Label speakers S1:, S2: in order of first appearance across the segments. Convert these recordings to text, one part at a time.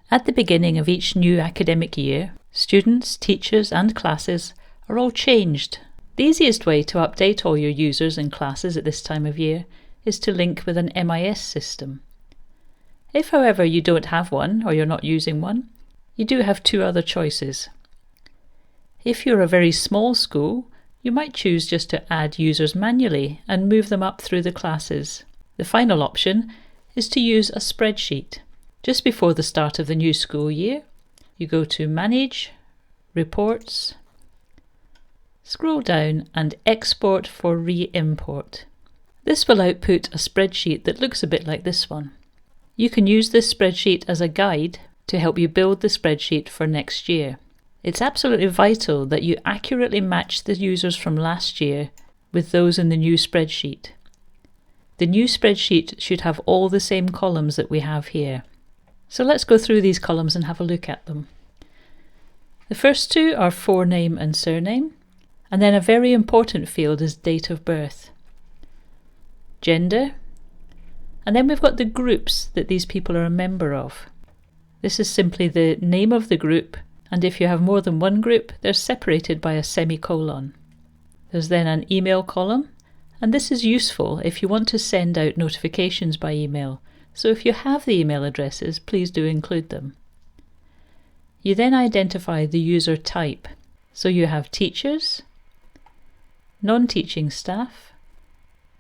S1: At the beginning of each new academic year, students, teachers and classes are all changed. The easiest way to update all your users and classes at this time of year is to link with an MIS system. If, however, you don't have one or you're not using one, you do have two other choices. If you're a very small school, you might choose just to add users manually and move them up through the classes. The final option is to use a spreadsheet. Just before the start of the new school year, you go to Manage, Reports, scroll down and Export for Re-import. This will output a spreadsheet that looks a bit like this one. You can use this spreadsheet as a guide to help you build the spreadsheet for next year. It's absolutely vital that you accurately match the users from last year with those in the new spreadsheet. The new spreadsheet should have all the same columns that we have here. So let's go through these columns and have a look at them. The first two are forename and surname, and then a very important field is date of birth, gender, and then we've got the groups that these people are a member of. This is simply the name of the group, and if you have more than one group, they're separated by a semicolon. There's then an email column, and this is useful if you want to send out notifications by email. So if you have the email addresses, please do include them. You then identify the user type. So you have teachers, non-teaching staff,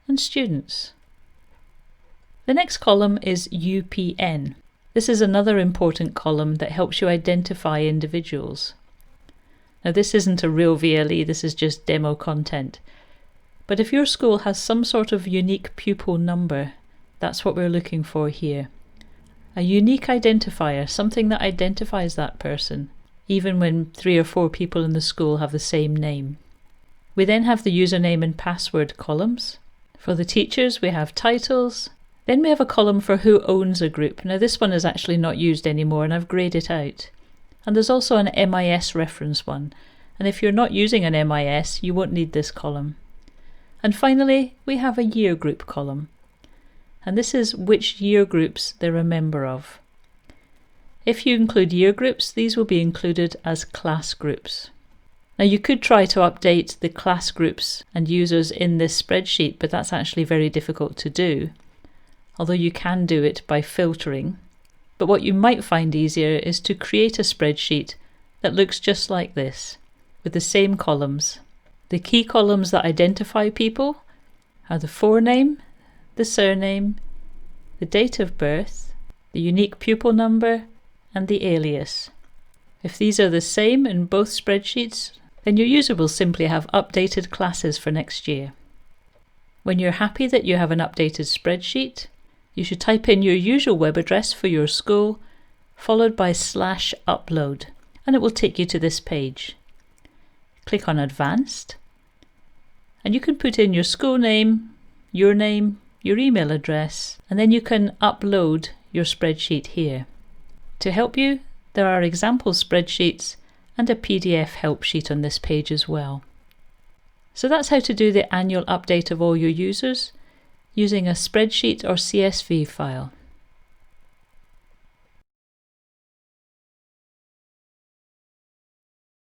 S1: and students. The next column is UPN. This is another important column that helps you identify individuals. Now this isn't a real VLE, this is just demo content. But if your school has some sort of unique pupil number, that's what we're looking for here. A unique identifier, something that identifies that person, even when 3 or 4 people in the school have the same name. We then have the username and password columns. For the teachers, we have titles. Then we have a column for who owns a group. Now this one is actually not used anymore and I've greyed it out. And there's also an MIS reference one. And if you're not using an MIS, you won't need this column. And finally, we have a year group column. And this is which year groups they're a member of. If you include year groups, these will be included as class groups. Now you could try to update the class groups and users in this spreadsheet, but that's actually very difficult to do. Although you can do it by filtering. But what you might find easier is to create a spreadsheet that looks just like this, with the same columns. The key columns that identify people are the forename, the surname, the date of birth, the unique pupil number, and the alias. If these are the same in both spreadsheets, then your user will simply have updated classes for next year. When you're happy that you have an updated spreadsheet, you should type in your usual web address for your school, followed by /upload, and it will take you to this page. Click on Advanced, and you can put in your school name, your email address, and then you can upload your spreadsheet here. To help you, there are example spreadsheets and a PDF help sheet on this page as well. So that's how to do the annual update of all your users using a spreadsheet or CSV file.